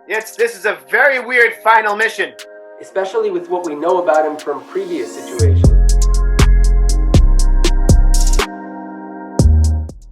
This is a very weird final mission. Especially with what we know about him from previous situations.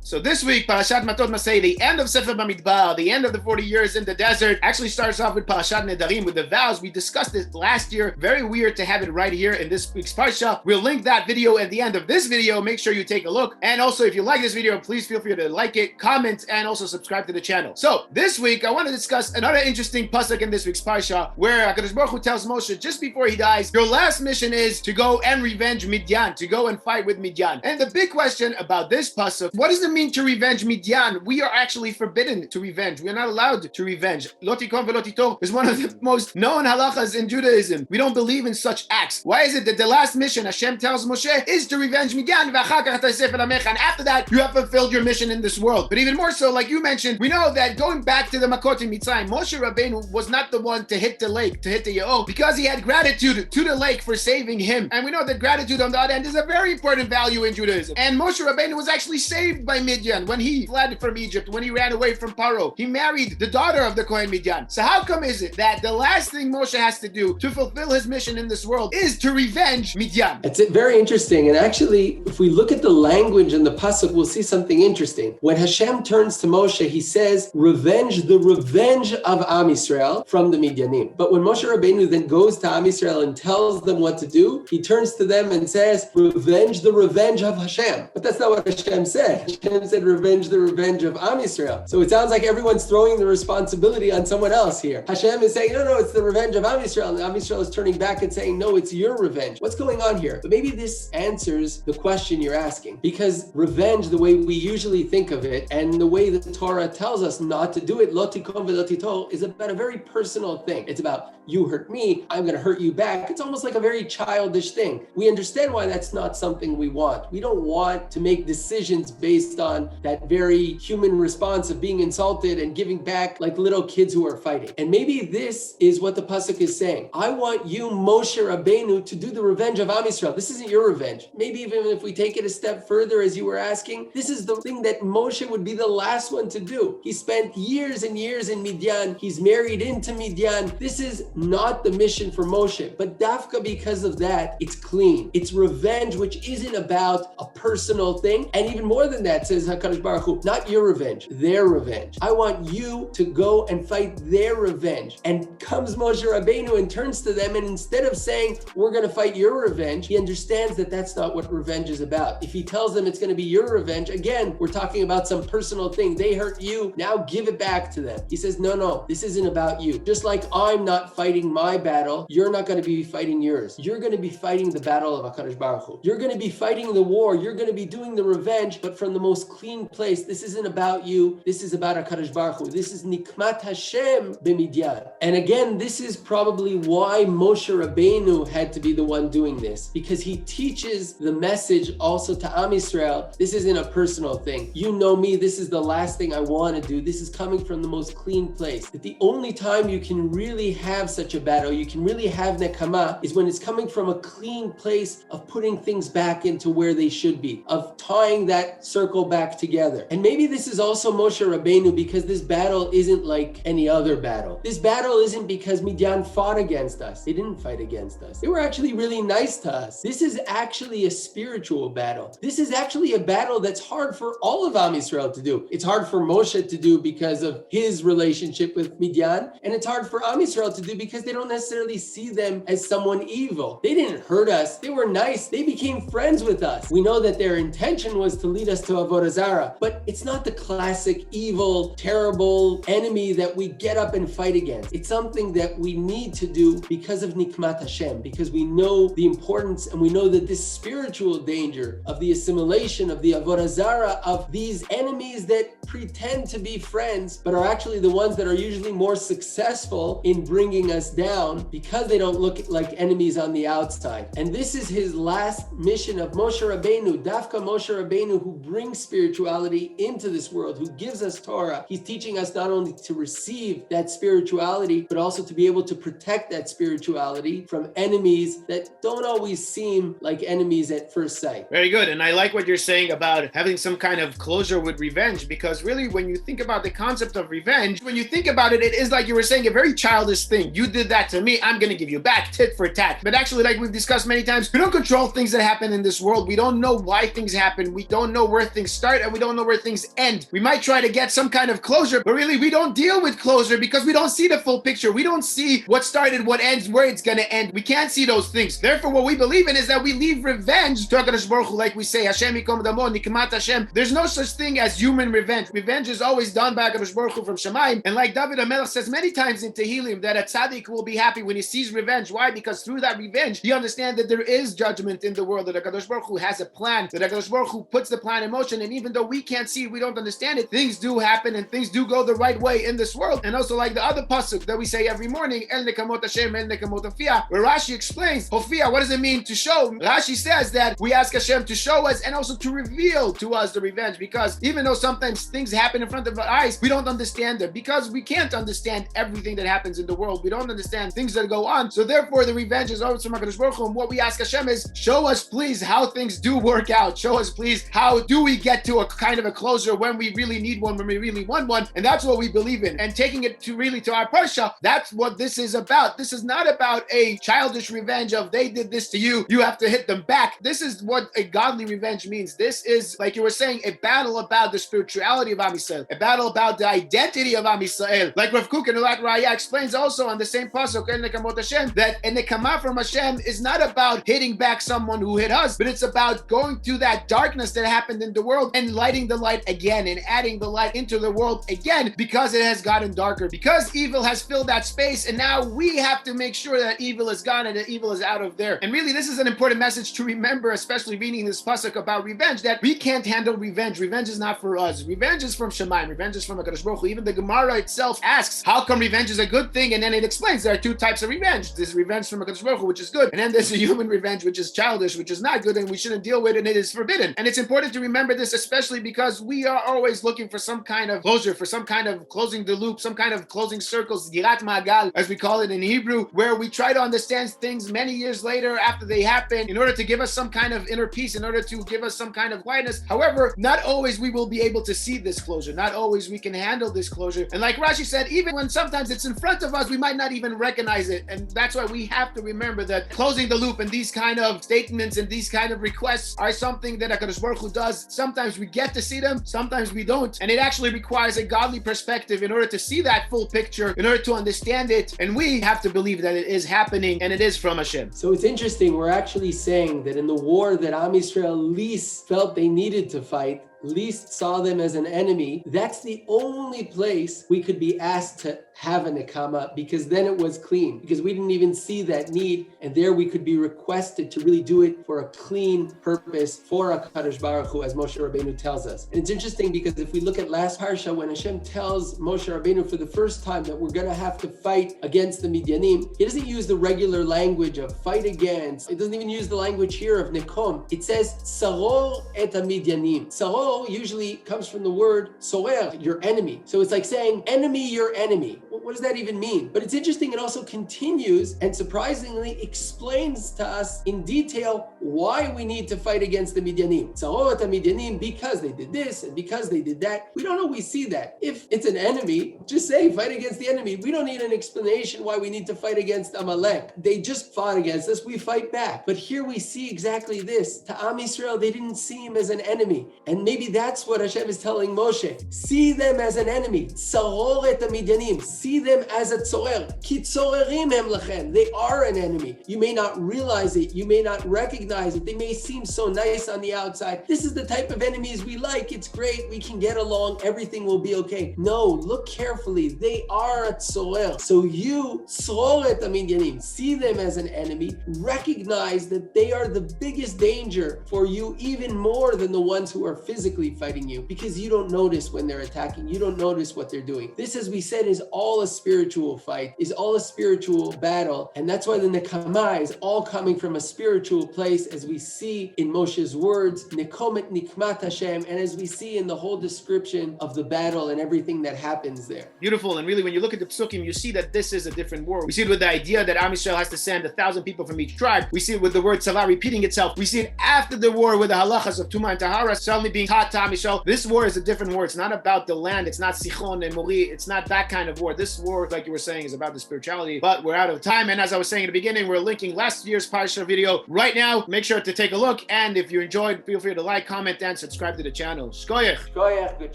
So this week, Parashat Matot Masei, the end of Sefer Bamidbar, the end of the 40 years in the desert, actually starts off with Parashat Nedarim, with the vows. We discussed it last year. Very weird to have it right here in this week's Parsha. We'll link that video at the end of this video. Make sure you take a look. And also, if you like this video, please feel free to like it, comment, and also subscribe to the channel. So this week, I want to discuss another interesting pasuk in this week's Parsha, where HaKadosh Baruch Hu tells Moshe, just before he dies, your last mission is to go and revenge Midyan, to go and fight with Midyan. And the big question about this pasuk, what does it mean to revenge Midyan? We are actually forbidden to revenge. We are not allowed to revenge. Letוכו ולתוכו is one of the most known halachas in Judaism. We don't believe in such acts. Why is it that the last mission Hashem tells Moshe is to revenge Midyan, and after that you have fulfilled your mission in this world? But even more so, like you mentioned, we know that going back to the Matot Masei, Moshe Rabbeinu was not the one to hit the lake, to hit the Yaor, because he had gratitude to the lake for saving him. And we know that gratitude on the other end is a very important value in Judaism. And Moshe Rabbeinu was actually saved by Midyan when he fled from Egypt, when he ran away from Paro. He married the daughter of the Kohen Midyan. So how come is it that the last thing Moshe has to do to fulfill his mission in this world is to revenge Midyan? It's very interesting. And actually, if we look at the language in the pasuk, we'll see something interesting. When Hashem turns to Moshe, he says, revenge the revenge of Am Yisrael from the Midyanim. But when Moshe Rabbeinu then goes to Am Yisrael and tells them what to do, he turns to them and says, revenge the revenge of Hashem. But that's not what Hashem said. Hashem said, revenge the revenge of Am Yisrael. So it sounds like everyone's throwing the responsibility on someone else here. Hashem is saying, no, it's the revenge of Am Yisrael. And Am Yisrael is turning back and saying, no, it's your revenge. What's going on here? But maybe this answers the question you're asking. Because revenge, the way we usually think of it, and the way the Torah tells us not to do it, לתוכו ולתוכו, is about a very personal thing. It's about, you hurt me, I'm going to hurt you back. It's almost like a very childish thing. We understand why that's not something we want. We don't want to make decisions based on that very human response of being insulted and giving back like little kids who are fighting. And maybe this is what the pasuk is saying. I want you, Moshe Rabbeinu, to do the revenge of Am Yisrael. This isn't your revenge. Maybe even if we take it a step further, as you were asking, this is the thing that Moshe would be the last one to do. He spent years and years in Midyan. He's married into Midyan. This is not the mission for Moshe. But dafka, because of that, it's clean. It's revenge, which isn't about a personal thing. And even more than that, says HaKadosh Baruch Hu, not your revenge, their revenge. I want you to go and fight their revenge. And comes Moshe Rabbeinu and turns to them, and instead of saying, we're going to fight your revenge, he understands that that's not what revenge is about. If he tells them it's going to be your revenge, again, we're talking about some personal thing. They hurt you, now give it back to them. He says, no, this isn't about you. Just like I'm not fighting my battle, you're not going to be fighting yours. You're going to be fighting the battle of HaKadosh Baruch Hu. You're going to be fighting the war. You're going to be doing the revenge, but from the most clean place. This isn't about you. This is about HaKadosh Baruch Hu. This is Nikmat Hashem b'Midyan. And again, this is probably why Moshe Rabbeinu had to be the one doing this, because he teaches the message also to Am Yisrael. This isn't a personal thing. You know me. This is the last thing I want to do. This is coming from the most clean place. That the only time you can really have such a battle, you can really have nekama, is when it's coming from a clean place of putting things back into where they should be, of tying that circle back together. And maybe this is also Moshe Rabbeinu, because this battle isn't like any other battle. This battle isn't because Midyan fought against us. They didn't fight against us. They were actually really nice to us. This is actually a spiritual battle. This is actually a battle that's hard for all of Am Yisrael to do. It's hard for Moshe to do because of his relationship with Midyan, and it's hard for Am Yisrael to do because they don't necessarily see them as someone evil. They didn't hurt us. They were nice. They became friends with us. We know that their intention was to lead us to Avodah Zarah, but it's not the classic evil, terrible enemy that we get up and fight against. It's something that we need to do because of Nikmat Hashem, because we know the importance, and we know that this spiritual danger of the assimilation of the Avodah Zarah, of these enemies that pretend to be friends but are actually the ones that are usually more successful in bringing us down, because they don't look like enemies on the outside. And this is his last mission of Moshe Rabbeinu, Dafka Moshe Rabbeinu, who brings spiritual spirituality into this world, who gives us Torah. He's teaching us not only to receive that spirituality, but also to be able to protect that spirituality from enemies that don't always seem like enemies at first sight. Very good. And I like what you're saying about having some kind of closure with revenge, because really when you think about the concept of revenge, when you think about it, it is like you were saying, a very childish thing. You did that to me, I'm going to give you back, tit for tat. But actually, like we've discussed many times, we don't control things that happen in this world. We don't know why things happen. We don't know where things start, and we don't know where things end. We might try to get some kind of closure, but really we don't deal with closure because we don't see the full picture. We don't see what started, what ends, where it's going to end. We can't see those things. Therefore, what we believe in is that we leave revenge to HaKadosh Baruch Hu, like we say, Hashem yikom damo, nikmat Hashem. There's no such thing as human revenge. Revenge is always done by HaKadosh Baruch Hu from Shamayim. And like David HaMelech says many times in Tehillim, that a tzaddik will be happy when he sees revenge. Why? Because through that revenge, he understands that there is judgment in the world, that HaKadosh Baruch Hu has a plan, that HaKadosh Baruch Hu puts the plan in motion. And even though we can't see it, we don't understand it, things do happen and things do go the right way in this world. And also like the other pasuk that we say every morning, El nekamot Hashem, El nekamot Hofia, where Rashi explains, Hofia, what does it mean to show? Rashi says that we ask Hashem to show us and also to reveal to us the revenge, because even though sometimes things happen in front of our eyes, we don't understand them, because we can't understand everything that happens in the world. We don't understand things that go on. So therefore, the revenge is always from HaKadosh Baruch Hu. And what we ask Hashem is, show us please how things do work out. Show us please how do we get to a kind of a closure when we really need one, when we really want one. And that's what we believe in. And taking it to really to our Parsha, that's what this is about. This is not about a childish revenge of they did this to you, you have to hit them back. This is what a godly revenge means. This is, like you were saying, a battle about the spirituality of Am Yisrael, a battle about the identity of Am Yisrael. Like Rav Kook and Ulat Raya explains also on the same pasuk, El nekamot Hashem, that a nekama from Hashem is not about hitting back someone who hit us, but it's about going through that darkness that happened in the world and lighting the light again and adding the light into the world again, because it has gotten darker, because evil has filled that space, and now we have to make sure that evil is gone and that evil is out of there. And really, this is an important message to remember, especially reading this pasuk about revenge, that we can't handle revenge. Revenge is not for us. Revenge is from Shamayim. Revenge is from HaKadosh Baruch Hu. Even the Gemara itself asks, how come revenge is a good thing? And then it explains there are two types of revenge. There's revenge from HaKadosh Baruch Hu, which is good, and then there's a human revenge, which is childish, which is not good, and we shouldn't deal with, and it is forbidden. And it's important to remember this, especially because we are always looking for some kind of closure, for some kind of closing the loop, some kind of closing circles, Girat Ma'agal, as we call it in Hebrew, where we try to understand things many years later after they happen in order to give us some kind of inner peace, in order to give us some kind of quietness. However, not always we will be able to see this closure. Not always we can handle this closure. And like Rashi said, even when sometimes it's in front of us, we might not even recognize it. And that's why we have to remember that closing the loop and these kind of statements and these kind of requests are something that HaKadosh Baruch Hu does. Sometimes we get to see them, sometimes we don't. And it actually requires a godly perspective in order to see that full picture, in order to understand it. And we have to believe that it is happening and it is from Hashem. So it's interesting, we're actually saying that in the war that Am Yisrael least felt they needed to fight, least saw them as an enemy, that's the only place we could be asked to have a nekama, because then it was clean, because we didn't even see that need, and there we could be requested to really do it for a clean purpose for HaKadosh Baruch Hu, as Moshe Rabbeinu tells us. And it's interesting because if we look at last Parsha, when Hashem tells Moshe Rabbeinu for the first time that we're going to have to fight against the Midyanim, he doesn't use the regular language of fight against. It doesn't even use the language here of nekom. It says saror et Midyanim. Saror usually comes from the word sorer, your enemy. So it's like saying enemy, your enemy. What does that even mean? But it's interesting, it also continues and surprisingly explains to us in detail why we need to fight against the Midyanim. Saror et Midyanim, because they did this and because they did that. We don't always see that. If it's an enemy, just say fight against the enemy. We don't need an explanation why we need to fight against Amalek. They just fought against us, we fight back. But here we see exactly this. To Am Yisrael, they didn't see him as an enemy. And maybe that's what Hashem is telling Moshe. See them as an enemy. Saror et Midyanim. See them as a tzorer. Ki tzorerim hem lachem. They are an enemy. You may not realize it. You may not recognize it. They may seem so nice on the outside. This is the type of enemies we like. It's great. We can get along. Everything will be okay. No, look carefully. They are a tzorer. So you, tzor et Midyanim, see them as an enemy. Recognize that they are the biggest danger for you, even more than the ones who are physically physically fighting you because you don't notice when they're attacking. You don't notice what they're doing. This, as we said, is all a spiritual fight, is all a spiritual battle. And that's why the Nekama is all coming from a spiritual place, as we see in Moshe's words, Nekomet Nikmat Hashem, and as we see in the whole description of the battle and everything that happens there. Beautiful. And really, when you look at the psukim, you see that this is a different war. We see it with the idea that Am Yisrael has to send 1,000 people from each tribe. We see it with the word Tzava repeating itself. We see it after the war with the halachas of Tuma and Tahara suddenly being taught to Am Yisrael. This war is a different war. It's not about the land. It's not Sichon and Mori. It's not that kind of war. This war, like you were saying, is about the spirituality. But we're out of time. And as I was saying at the beginning, we're linking last year's Parsha video right now. Make sure to take a look. And if you enjoyed, feel free to like, comment, and subscribe to the channel. Shkoyach. Shkoyach, good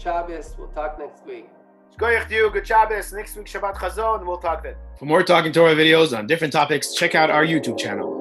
Shabbos. We'll talk next week. Shkoyach to you, good Shabbos. Next week, Shabbat Chazon. We'll talk then. For more Talking Torah videos on different topics, check out our YouTube channel.